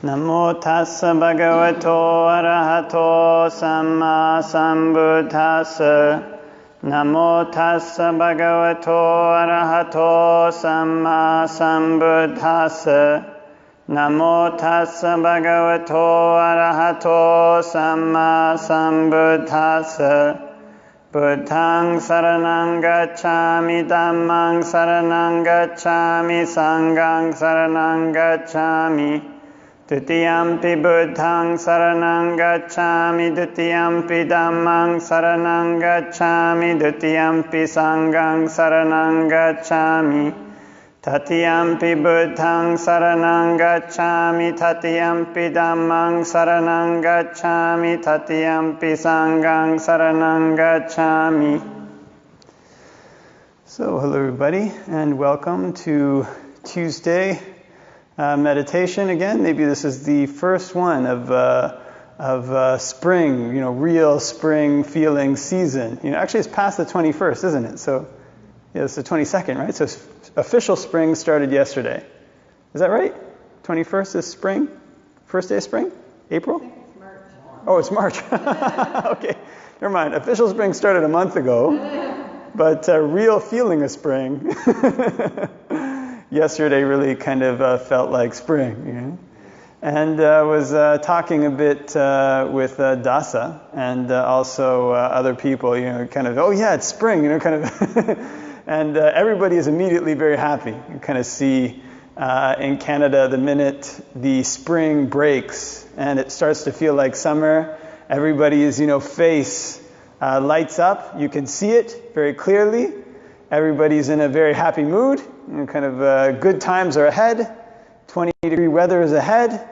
Namo tassa bhagavato arahato samma sambuddhassa. Namo tassa bhagavato arahato samma sambuddhassa. Namo tassa bhagavato arahato samma sambuddhassa. Buddhaṃ saranang gacchāmi, Dhammāṃ saranang gacchāmi, Sanghaṃ saranang gacchāmi. Dutiyampi Buddhaṃ saranang gacchāmi, Dutiyampi Dhammāṃ saranang gacchāmi, Dutiyampi Sanghaṃ saranang gacchāmi. Tatiyampi Buddhaṃ saranang gacchāmi, Tatiyampi Dhammāṃ saranang gacchāmi, Tatiyampi Sanghaṃ saranang gacchāmi. So, hello everybody, and welcome to Tuesday meditation again. Maybe this is the first one of spring, real spring feeling season. Actually it's past the 21st, isn't it? So, yeah, it's the 22nd, right? So official spring started yesterday. Is that right? 21st is spring? First day of spring? April? I think it's March. Oh, it's March. Okay, never mind. Official spring started a month ago, but real feeling of spring yesterday really kind of felt like spring. And I was talking a bit with Dasa and also other people, kind of, oh yeah, it's spring, kind of. And everybody is immediately very happy. You kind of see in Canada, the minute the spring breaks and it starts to feel like summer, everybody's, face lights up. You can see it very clearly. Everybody's in a very happy mood. Kind of good times are ahead. 20-degree weather is ahead.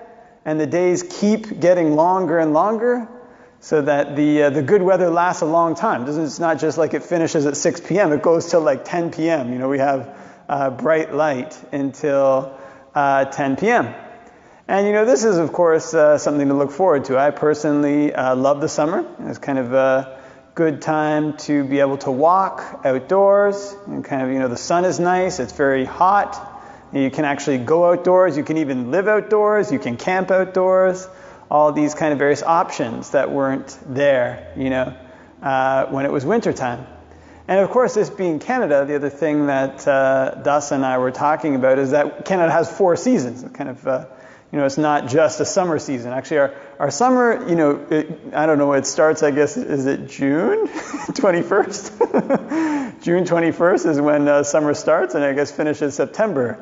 And the days keep getting longer and longer, so that the good weather lasts a long time. It's not just like it finishes at 6 p.m. It goes till like 10 p.m. We have bright light until 10 p.m. And this is of course something to look forward to. I personally love the summer. It's kind of a good time to be able to walk outdoors. And kind of the sun is nice. It's very hot. You can actually go outdoors. You can even live outdoors. You can camp outdoors. All these kind of various options that weren't there, when it was wintertime. And of course, this being Canada, the other thing that Dasa and I were talking about is that Canada has 4 seasons. It's kind of, it's not just a summer season. Actually, our summer, I don't know when it starts, I guess, is it June 21st? June 21st is when summer starts, and I guess finishes September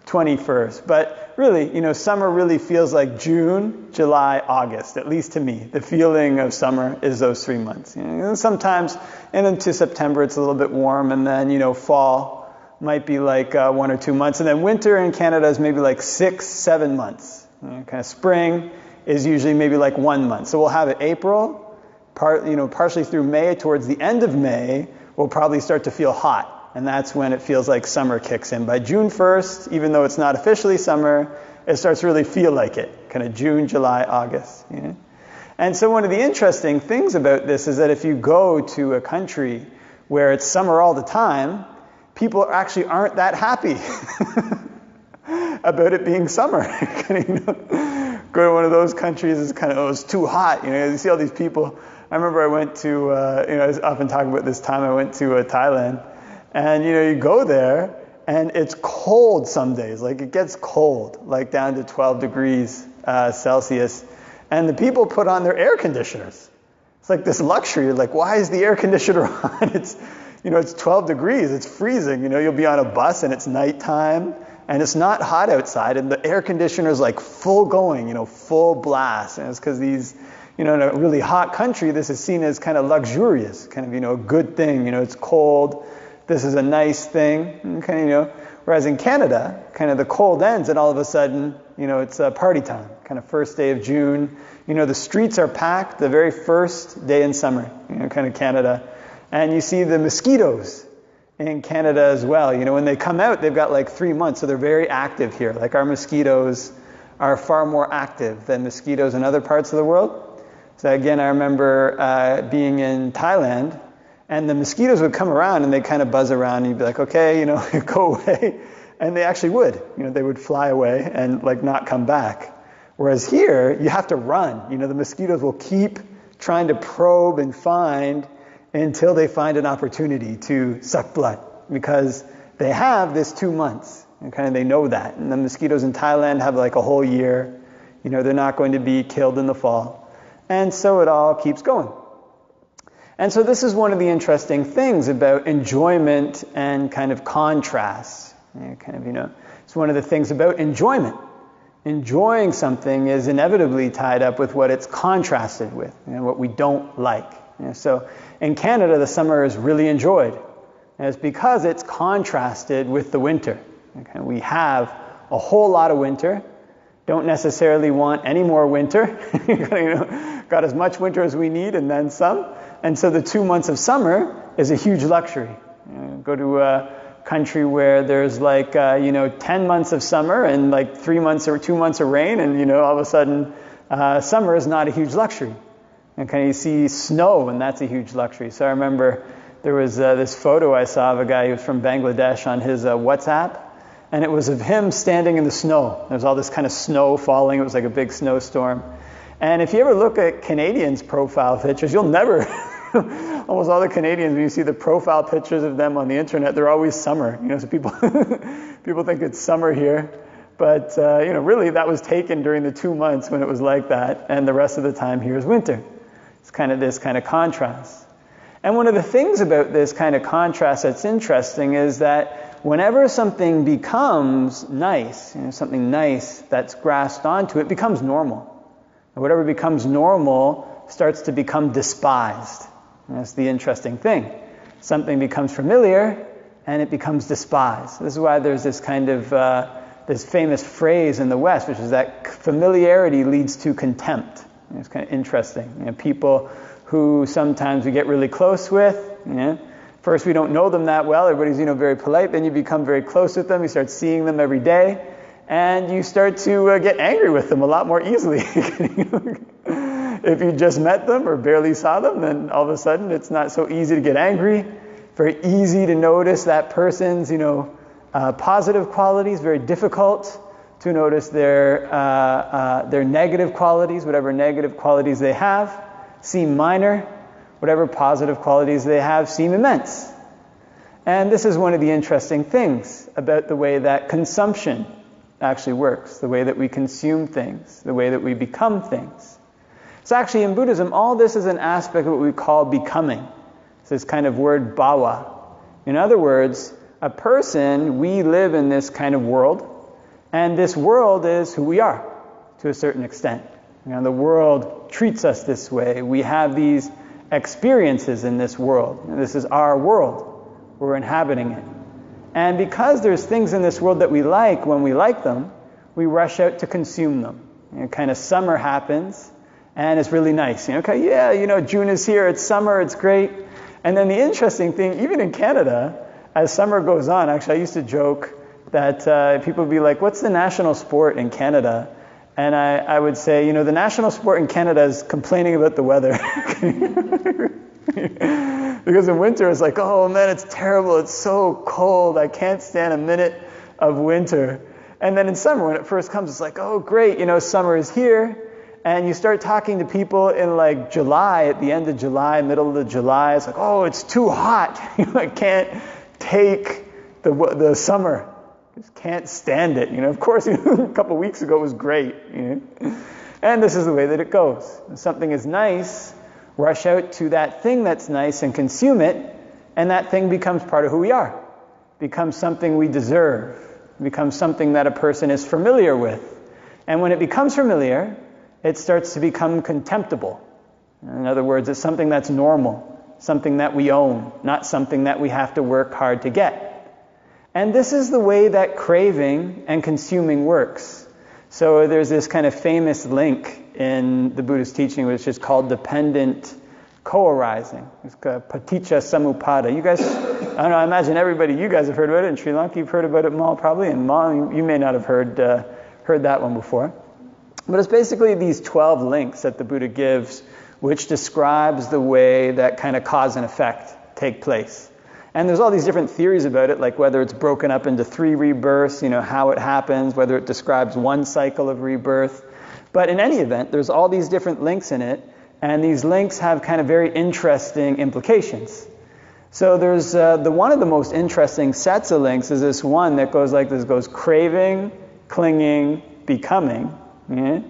21st. But really, summer really feels like June, July, August, at least to me. The feeling of summer is those 3 months. Sometimes, and into September, it's a little bit warm, and then, fall might be like 1 or 2 months. And then winter in Canada is maybe like 6, 7 months. Kind of spring is usually maybe like 1 month. So we'll have it April, partially through May. Towards the end of May, we'll probably start to feel hot. And that's when it feels like summer kicks in. By June 1st, even though it's not officially summer, it starts to really feel like it. Kind of June, July, August. And so one of the interesting things about this is that if you go to a country where it's summer all the time, people actually aren't that happy about it being summer. Go to one of those countries, it's kind of, it's too hot. You see all these people. I remember I went to, I often talk about this time I went to Thailand. And, you go there, and it's cold some days. Like, it gets cold, like down to 12 degrees Celsius. And the people put on their air conditioners. It's like this luxury. Like, why is the air conditioner on? It's, it's 12 degrees. It's freezing. You'll be on a bus, and it's nighttime, and it's not hot outside. And the air conditioner is, like, full going, full blast. And it's because these, in a really hot country, this is seen as kind of luxurious, kind of, a good thing. It's cold. This is a nice thing, whereas in Canada, kind of the cold ends and all of a sudden, it's party time, kind of first day of June. The streets are packed the very first day in summer, kind of Canada. And you see the mosquitoes in Canada as well. When they come out, they've got like 3 months, so they're very active here. Like our mosquitoes are far more active than mosquitoes in other parts of the world. So again, I remember being in Thailand, and the mosquitoes would come around and they'd kind of buzz around and you'd be like, okay, go away. And they actually would. They would fly away and like not come back. Whereas here, you have to run. The mosquitoes will keep trying to probe and find until they find an opportunity to suck blood, because they have this 2 months. Okay, they know that. And the mosquitoes in Thailand have like a whole year. They're not going to be killed in the fall. And so it all keeps going. And so this is one of the interesting things about enjoyment and kind of contrast. It's one of the things about enjoyment. Enjoying something is inevitably tied up with what it's contrasted with, what we don't like. So in Canada, the summer is really enjoyed. And it's because it's contrasted with the winter. Okay? We have a whole lot of winter. Don't necessarily want any more winter. Got as much winter as we need and then some. And so the 2 months of summer is a huge luxury. Go to a country where there's like 10 months of summer and like 3 months or 2 months of rain, and all of a sudden summer is not a huge luxury. Okay, you see snow, and that's a huge luxury. So I remember there was this photo I saw of a guy who was from Bangladesh on his WhatsApp, and it was of him standing in the snow. There was all this kind of snow falling. It was like a big snowstorm. And if you ever look at Canadians' profile pictures, you'll never, almost all the Canadians, when you see the profile pictures of them on the internet, they're always summer. So people people think it's summer here. But, really that was taken during the 2 months when it was like that, and the rest of the time here is winter. It's kind of this kind of contrast. And one of the things about this kind of contrast that's interesting is that whenever something becomes nice, something nice that's grasped onto, it becomes normal. And whatever becomes normal starts to become despised. And that's the interesting thing. Something becomes familiar and it becomes despised. This is why there's this kind of, this famous phrase in the West, which is that familiarity leads to contempt. It's kind of interesting. People who sometimes we get really close with, first we don't know them that well, everybody's very polite, then you become very close with them, you start seeing them every day, and you start to get angry with them a lot more easily. If you just met them or barely saw them, then all of a sudden it's not so easy to get angry, very easy to notice that person's positive qualities, very difficult to notice their negative qualities, whatever negative qualities they have, seem minor. Whatever positive qualities they have seem immense. And this is one of the interesting things about the way that consumption actually works, the way that we consume things, the way that we become things. So actually in Buddhism, all this is an aspect of what we call becoming. It's this kind of word bhava. In other words, a person, we live in this kind of world, and this world is who we are to a certain extent. The world treats us this way. We have these experiences in this world. This is our world. We're inhabiting it. And because there's things in this world that we like, when we like them, we rush out to consume them. Kind of summer happens, and it's really nice. June is here, it's summer, it's great. And then the interesting thing, even in Canada, as summer goes on, actually I used to joke that people would be like, what's the national sport in Canada? And I would say, the national sport in Canada is complaining about the weather. Because in winter it's like, oh man, it's terrible, it's so cold, I can't stand a minute of winter. And then in summer, when it first comes, it's like, oh great, summer is here. And you start talking to people in like July, at the end of July, middle of July, it's like, oh, it's too hot. I can't take the summer. Just can't stand it. Of course, a couple of weeks ago it was great. And this is the way that it goes. When something is nice, rush out to that thing that's nice and consume it, and that thing becomes part of who we are. Becomes something we deserve. Becomes something that a person is familiar with. And when it becomes familiar, it starts to become contemptible. In other words, it's something that's normal, something that we own, not something that we have to work hard to get. And this is the way that craving and consuming works. So there's this kind of famous link in the Buddhist teaching, which is called dependent co-arising. It's called paticca samuppada. You guys, I imagine you guys have heard about it. In Sri Lanka, you've heard about it, Mal, probably. And Mal, you may not have heard that one before. But it's basically these 12 links that the Buddha gives, which describes the way that kind of cause and effect take place. And there's all these different theories about it, like whether it's broken up into 3 rebirths, how it happens, whether it describes one cycle of rebirth. But in any event, there's all these different links in it, and these links have kind of very interesting implications. So there's one of the most interesting sets of links is this one that goes like this, goes craving, clinging, becoming. Yeah?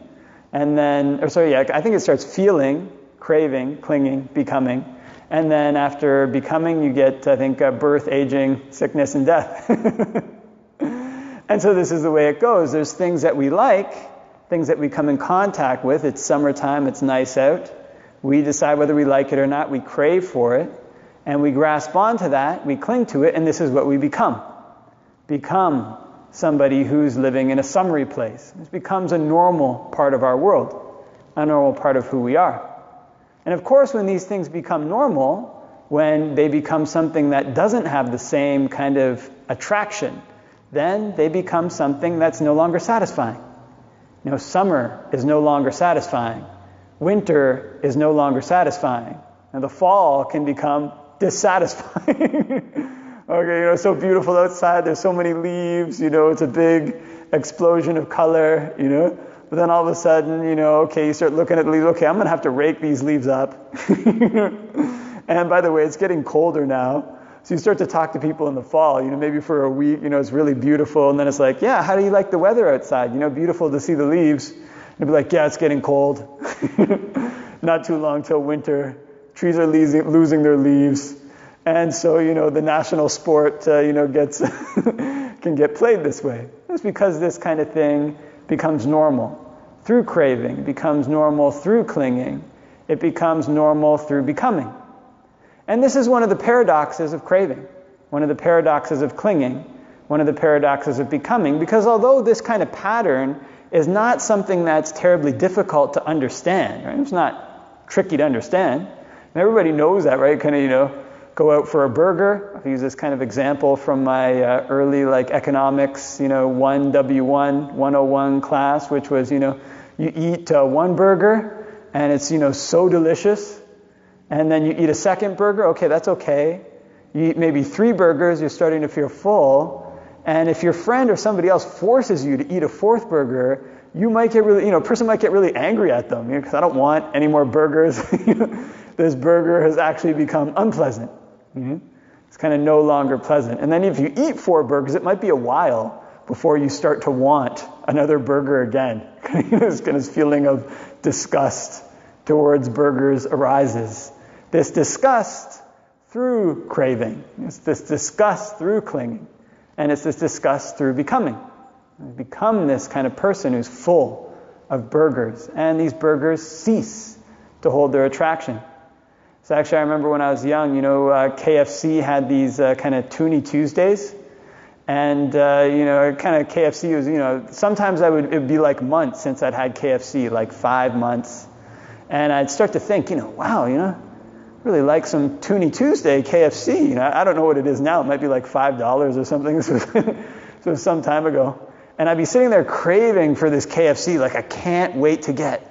And then, I think it starts feeling, craving, clinging, becoming. And then after becoming, you get, I think, birth, aging, sickness, and death. And so this is the way it goes. There's things that we like, things that we come in contact with. It's summertime, it's nice out. We decide whether we like it or not. We crave for it. And we grasp onto that, we cling to it, and this is what we become. Become somebody who's living in a summery place. This becomes a normal part of our world, a normal part of who we are. And of course, when these things become normal, when they become something that doesn't have the same kind of attraction, then they become something that's no longer satisfying. Summer is no longer satisfying. Winter is no longer satisfying. And the fall can become dissatisfying. Okay, so beautiful outside, there's so many leaves, it's a big explosion of color, But then all of a sudden, you start looking at the leaves, okay, I'm going to have to rake these leaves up. And by the way, it's getting colder now. So you start to talk to people in the fall, maybe for a week, it's really beautiful. And then it's like, yeah, how do you like the weather outside? Beautiful to see the leaves. And they'll be like, yeah, it's getting cold. Not too long till winter. Trees are losing their leaves. And so, the national sport, gets can get played this way. It's because this kind of thing becomes normal through craving. It becomes normal through clinging. It becomes normal through becoming. And this is one of the paradoxes of craving, one of the paradoxes of clinging, one of the paradoxes of becoming, because although this kind of pattern is not something that's terribly difficult to understand, right? It's not tricky to understand. And everybody knows that, right? Kind of, go out for a burger. I use this kind of example from my early economics, 1W1, 101 class, which was, you eat one burger and it's, so delicious. And then you eat a second burger. Okay, that's okay. You eat maybe 3 burgers, you're starting to feel full. And if your friend or somebody else forces you to eat a 4th burger, you might get really, a person might get really angry at them, because I don't want any more burgers. This burger has actually become unpleasant. It's kind of no longer pleasant. And then if you eat 4 burgers, it might be a while before you start to want another burger again. This feeling of disgust towards burgers arises. This disgust through craving. It's this disgust through clinging. And it's this disgust through becoming. You become this kind of person who's full of burgers. And these burgers cease to hold their attraction. So actually, I remember when I was young, KFC had these kind of Toonie Tuesdays. And, kind of KFC was, sometimes it would be like months since I'd had KFC, like 5 months. And I'd start to think, wow, really like some Toonie Tuesday KFC. I don't know what it is now. It might be like $5 or something. This was some time ago. And I'd be sitting there craving for this KFC, like I can't wait to get,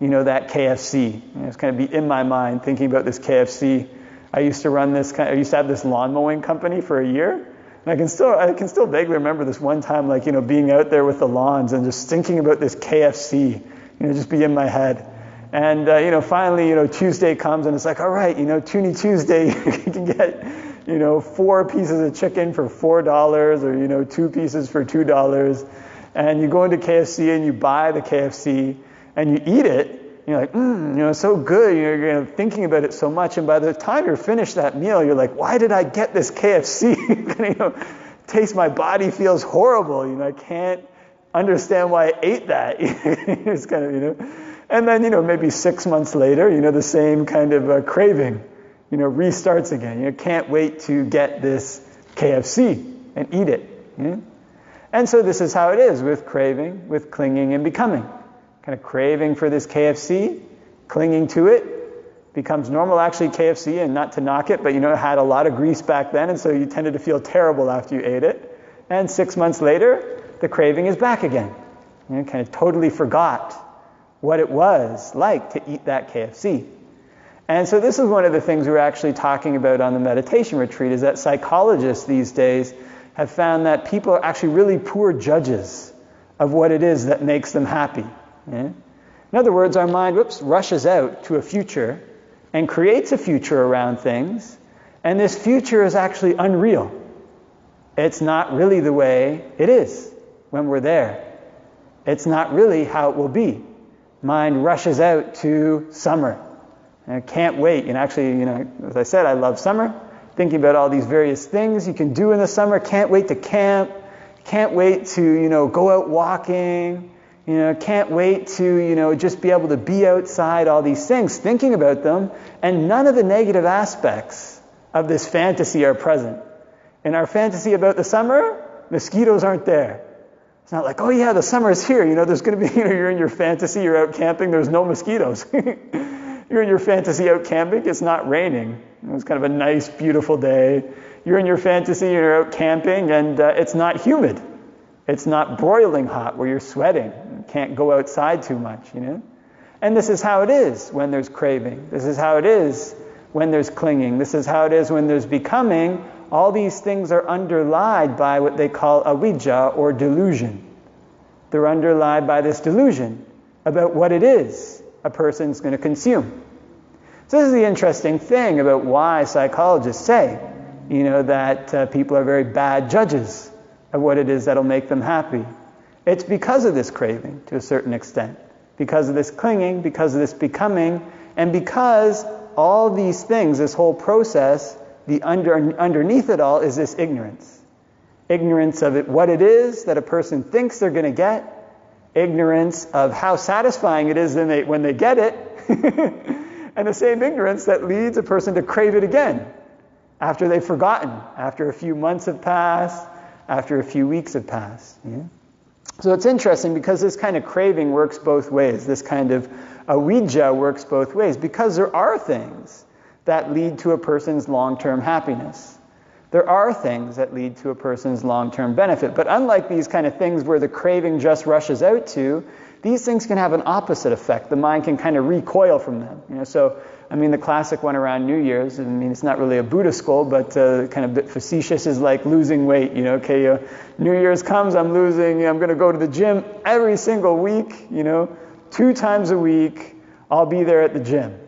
that KFC. It's kind of be in my mind thinking about this KFC. I used to have this lawn mowing company for a year. And I can still vaguely remember this one time, being out there with the lawns and just thinking about this KFC, just be in my head. And, finally, Tuesday comes and it's like, all right, Toonie Tuesday, you can get, 4 pieces of chicken for $4 or, 2 pieces for $2. And you go into KFC and you buy the KFC and you eat it. You're like, it's so good. You're thinking about it so much. And by the time you're finished that meal, you're like, why did I get this KFC? Taste, my body feels horrible. I can't understand why I ate that. It's kind of, And then, maybe 6 months later, the same kind of craving, restarts again. You can't wait to get this KFC and eat it. And so this is how it is with craving, with clinging and becoming. Kind of craving for this KFC, clinging to it, becomes normal. Actually, KFC, and not to knock it, but it had a lot of grease back then, and so you tended to feel terrible after you ate it. And 6 months later, the craving is back again. Kind of totally forgot what it was like to eat that KFC. And so this is one of the things we're actually talking about on the meditation retreat, is that psychologists these days have found that people are actually really poor judges of what it is that makes them happy. Yeah? In other words, our mind, rushes out to a future and creates a future around things, and this future is actually unreal. It's not really the way it is when we're there. It's not really how it will be. Mind rushes out to summer. And I can't wait. And actually, as I said, I love summer. Thinking about all these various things you can do in the summer. Can't wait to camp. Can't wait to, go out walking. Can't wait to, just be able to be outside, all these things, thinking about them. And none of the negative aspects of this fantasy are present. In our fantasy about the summer, mosquitoes aren't there. It's not like, oh yeah, the summer is here. There's going to be, you're in your fantasy, you're out camping, there's no mosquitoes. You're in your fantasy out camping, it's not raining. It's kind of a nice, beautiful day. You're in your fantasy, you're out camping, and it's not humid. It's not broiling hot where you're sweating. You can't go outside too much, And this is how it is when there's craving. This is how it is when there's clinging. This is how it is when there's becoming. All these things are underlied by what they call avijja, or delusion. They're underlied by this delusion about what it is a person's going to consume. So this is the interesting thing about why psychologists say, that people are very bad judges of what it is that'll make them happy. It's because of this craving, to a certain extent. Because of this clinging, because of this becoming, and because all these things, this whole process, underneath it all is this ignorance. Ignorance of what it is that a person thinks they're going to get. Ignorance of how satisfying it is when they get it. And the same ignorance that leads a person to crave it again after they've forgotten, after a few months have passed, after a few weeks have passed. Yeah? So it's interesting because this kind of craving works both ways. This kind of avijja works both ways, because there are things that lead to a person's long-term happiness. There are things that lead to a person's long-term benefit. But unlike these kind of things where the craving just rushes out to, these things can have an opposite effect. The mind can kind of recoil from them. So, the classic one around New Year's, it's not really a Buddhist goal, but kind of a bit facetious, is like losing weight. New Year's comes, I'm going to go to the gym every single week, 2 times a week, I'll be there at the gym.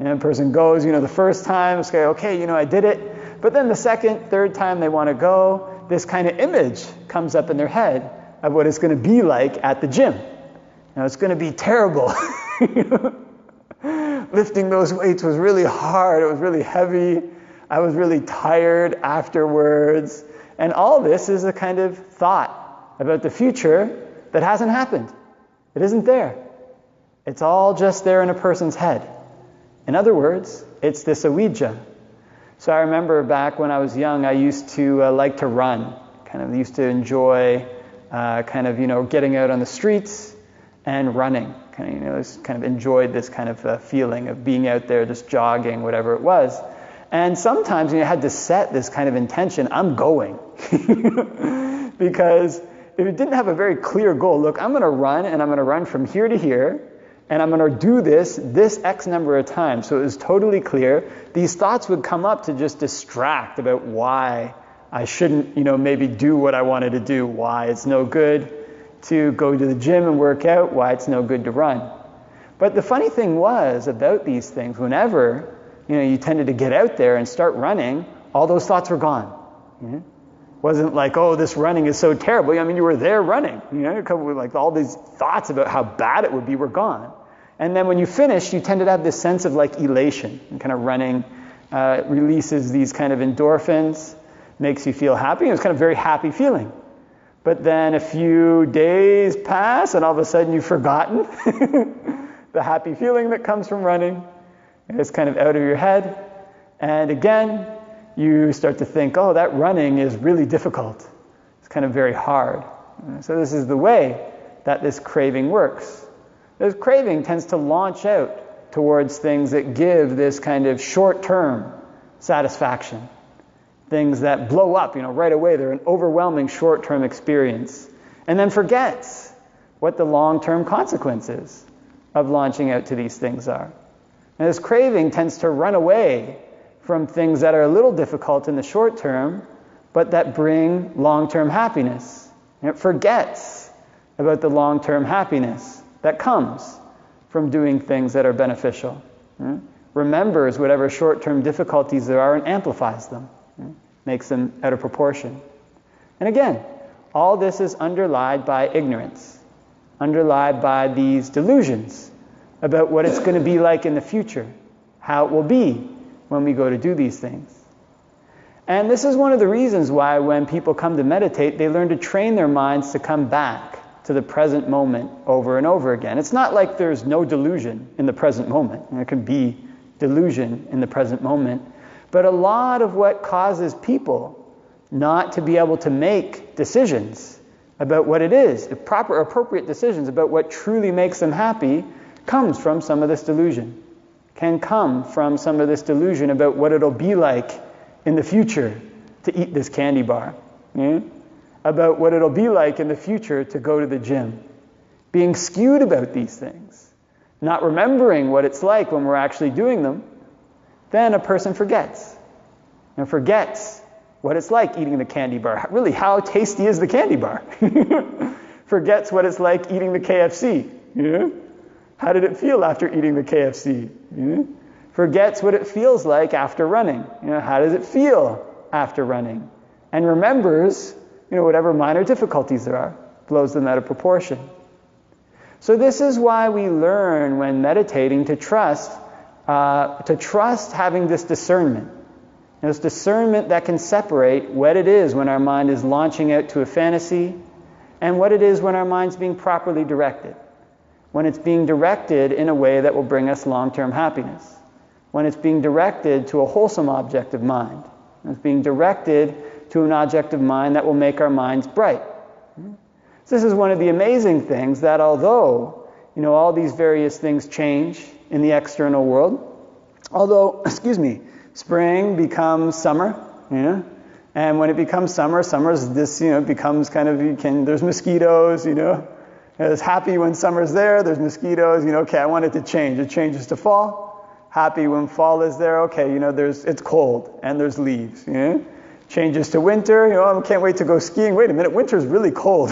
A person goes, the first time, it's okay, I did it. But then the second, third time they want to go, this kind of image comes up in their head of what it's going to be like at the gym. It's going to be terrible. Lifting those weights was really hard. It was really heavy. I was really tired afterwards. And all this is a kind of thought about the future that hasn't happened. It isn't there. It's all just there in a person's head. In other words, it's this avijja. So I remember back when I was young, I used to like to run. Used to enjoy getting out on the streets and running. Enjoyed this kind of feeling of being out there, just jogging, whatever it was. And sometimes you had to set this kind of intention, I'm going. Because if it didn't have a very clear goal, look, I'm going to run, and I'm going to run from here to here, and I'm going to do this X number of times. So it was totally clear. These thoughts would come up to just distract about why I shouldn't, maybe do what I wanted to do, why it's no good to go to the gym and work out, why it's no good to run. But the funny thing was about these things, whenever you tended to get out there and start running, all those thoughts were gone. It wasn't like, oh, this running is so terrible. You were there running. Like all these thoughts about how bad it would be were gone. And then when you finished, you tended to have this sense of like elation. And kind of running releases these kind of endorphins, makes you feel happy. It was kind of a very happy feeling. But then a few days pass, and all of a sudden you've forgotten the happy feeling that comes from running. It's kind of out of your head. And again, you start to think, oh, that running is really difficult. It's kind of very hard. So this is the way that this craving works. This craving tends to launch out towards things that give this kind of short-term satisfaction. Things that blow up, right away. They're an overwhelming short-term experience. And then forgets what the long-term consequences of launching out to these things are. And this craving tends to run away from things that are a little difficult in the short term, but that bring long-term happiness. And it forgets about the long-term happiness that comes from doing things that are beneficial. Remembers whatever short-term difficulties there are and amplifies them. Makes them out of proportion. And again, all this is underlied by ignorance, underlied by these delusions about what it's going to be like in the future, how it will be when we go to do these things. And this is one of the reasons why when people come to meditate, they learn to train their minds to come back to the present moment over and over again. It's not like there's no delusion in the present moment. There can be delusion in the present moment. But a lot of what causes people not to be able to make decisions about what it is, the proper, appropriate decisions about what truly makes them happy, comes from some of this delusion. Can come from some of this delusion about what it'll be like in the future to eat this candy bar. About what it'll be like in the future to go to the gym. Being skewed about these things. Not remembering what it's like when we're actually doing them. Then a person forgets. And forgets what it's like eating the candy bar. Really, how tasty is the candy bar? Forgets what it's like eating the KFC. How did it feel after eating the KFC? Forgets what it feels like after running. How does it feel after running? And remembers, whatever minor difficulties there are, blows them out of proportion. So this is why we learn when meditating to trust having this discernment. This discernment that can separate what it is when our mind is launching out to a fantasy and what it is when our mind's being properly directed. When it's being directed in a way that will bring us long-term happiness. When it's being directed to a wholesome object of mind. When it's being directed to an object of mind that will make our minds bright. So this is one of the amazing things that although, all these various things change in the external world, although, spring becomes summer, and when it becomes summer, summer's this, becomes kind of, there's mosquitoes, It's happy when summer's there, there's mosquitoes, okay, I want it to change. It changes to fall. Happy when fall is there, okay, it's cold and there's leaves, Changes to winter, I can't wait to go skiing. Wait a minute, winter's really cold.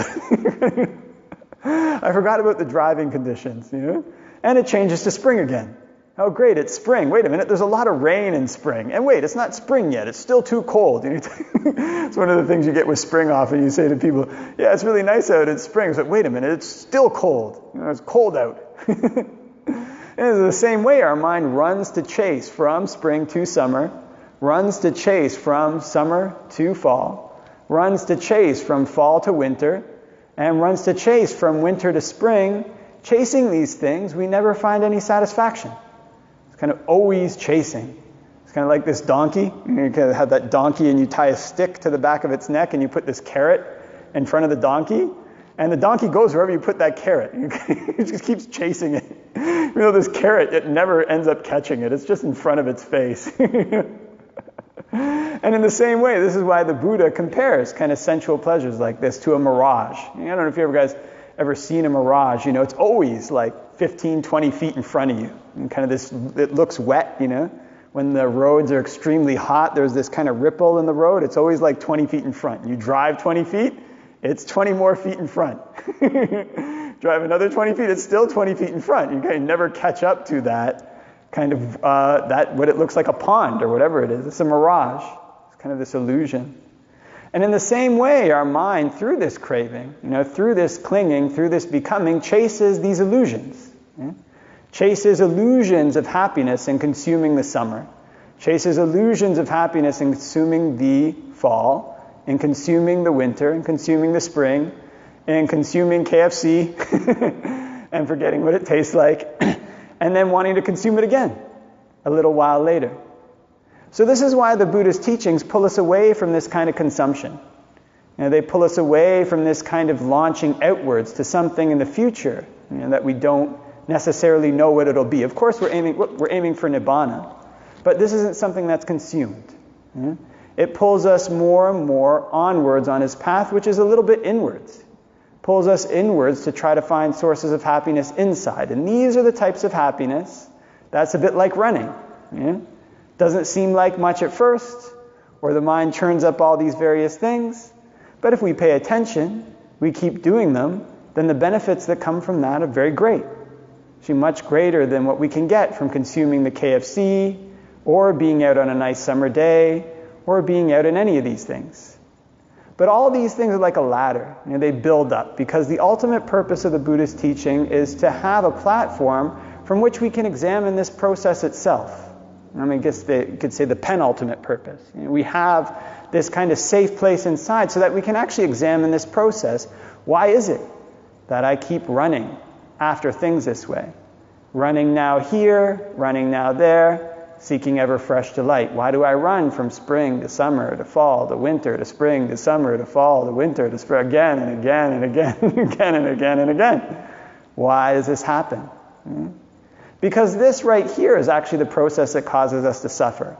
I forgot about the driving conditions, And it changes to spring again. Oh, great, it's spring. Wait a minute, there's a lot of rain in spring. And wait, it's not spring yet. It's still too cold. It's one of the things you get with spring often. You say to people, yeah, it's really nice out. It's spring. But wait a minute, it's still cold. It's cold out. And it's the same way our mind runs to chase from spring to summer, runs to chase from summer to fall, runs to chase from fall to winter, and runs to chase from winter to spring. Chasing these things, we never find any satisfaction. Kind of always chasing. It's kind of like this donkey. You kind of have that donkey and you tie a stick to the back of its neck and you put this carrot in front of the donkey. And the donkey goes wherever you put that carrot. It just keeps chasing it. This carrot, it never ends up catching it. It's just in front of its face. And in the same way, this is why the Buddha compares kind of sensual pleasures like this to a mirage. I don't know if you ever seen a mirage. It's always like 15, 20 feet in front of you. And kind of this, it looks wet, When the roads are extremely hot, there's this kind of ripple in the road. It's always like 20 feet in front. You drive 20 feet, it's 20 more feet in front. Drive another 20 feet, it's still 20 feet in front. You can never catch up to that kind of, what it looks like a pond or whatever it is. It's a mirage. It's kind of this illusion. And in the same way, our mind, through this craving, through this clinging, through this becoming, chases these illusions. Chases illusions of happiness in consuming the summer. Chases illusions of happiness in consuming the fall, in consuming the winter, in consuming the spring, in consuming KFC, and forgetting what it tastes like, and then wanting to consume it again a little while later. So this is why the Buddha's teachings pull us away from this kind of consumption. They pull us away from this kind of launching outwards to something in the future that we don't necessarily know what it'll be. Of course, we're aiming for Nibbana, but this isn't something that's consumed. It pulls us more and more onwards on his path, which is a little bit inwards. Pulls us inwards to try to find sources of happiness inside. And these are the types of happiness That's a bit like running. Yeah? Doesn't seem like much at first, or the mind churns up all these various things. But if we pay attention, we keep doing them, then the benefits that come from that are very great. Actually much greater than what we can get from consuming the KFC, or being out on a nice summer day, or being out in any of these things. But all these things are like a ladder. They build up, because the ultimate purpose of the Buddhist teaching is to have a platform from which we can examine this process itself. I guess you could say the penultimate purpose. We have this kind of safe place inside so that we can actually examine this process. Why is it that I keep running after things this way? Running now here, running now there, seeking ever fresh delight. Why do I run from spring to summer to fall to winter to spring to summer to fall to winter to spring, again and again and again and again and again and again? Why does this happen? Because this right here is actually the process that causes us to suffer.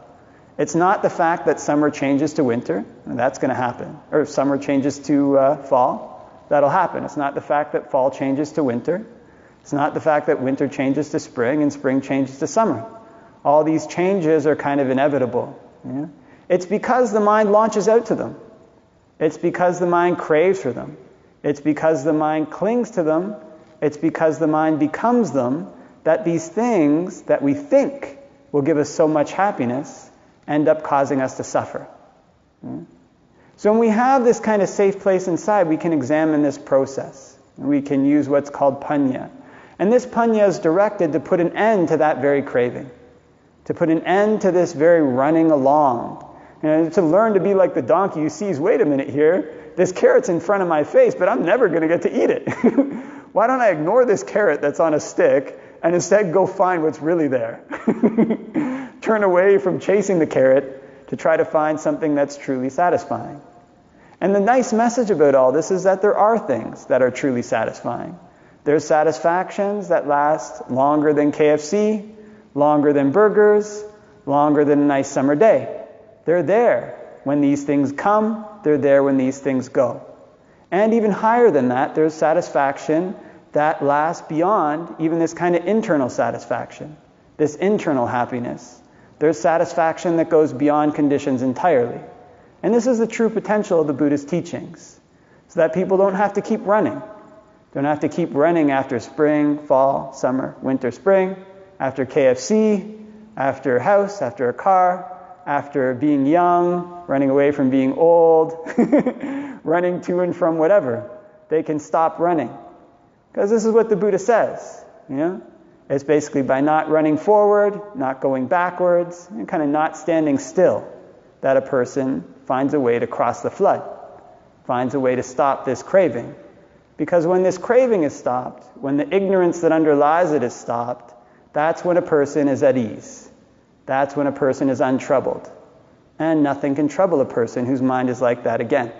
It's not the fact that summer changes to winter, and that's going to happen, or summer changes to fall, that'll happen. It's not the fact that fall changes to winter. It's not the fact that winter changes to spring and spring changes to summer. All these changes are kind of inevitable. Yeah? It's because the mind launches out to them. It's because the mind craves for them. It's because the mind clings to them. It's because the mind becomes them that these things that we think will give us so much happiness end up causing us to suffer. So when we have this kind of safe place inside, we can examine this process. We can use what's called panya. And this panya is directed to put an end to that very craving, to put an end to this very running along. To learn to be like the donkey who sees, wait a minute here, this carrot's in front of my face, but I'm never going to get to eat it. Why don't I ignore this carrot that's on a stick and instead go find what's really there? Turn away from chasing the carrot to try to find something that's truly satisfying. And the nice message about all this is that there are things that are truly satisfying. There's satisfactions that last longer than KFC, longer than burgers, longer than a nice summer day. They're there when these things come, they're there when these things go. And even higher than that, there's satisfaction that lasts beyond even this kind of internal satisfaction, this internal happiness. There's satisfaction that goes beyond conditions entirely. And this is the true potential of the Buddhist teachings, so that people don't have to keep running. Don't have to keep running after spring, fall, summer, winter, spring, after KFC, after a house, after a car, after being young, running away from being old, running to and from whatever. They can stop running. Because this is what the Buddha says. It's basically by not running forward, not going backwards, and kind of not standing still, that a person finds a way to cross the flood, finds a way to stop this craving. Because when this craving is stopped, when the ignorance that underlies it is stopped, that's when a person is at ease. That's when a person is untroubled. And nothing can trouble a person whose mind is like that again.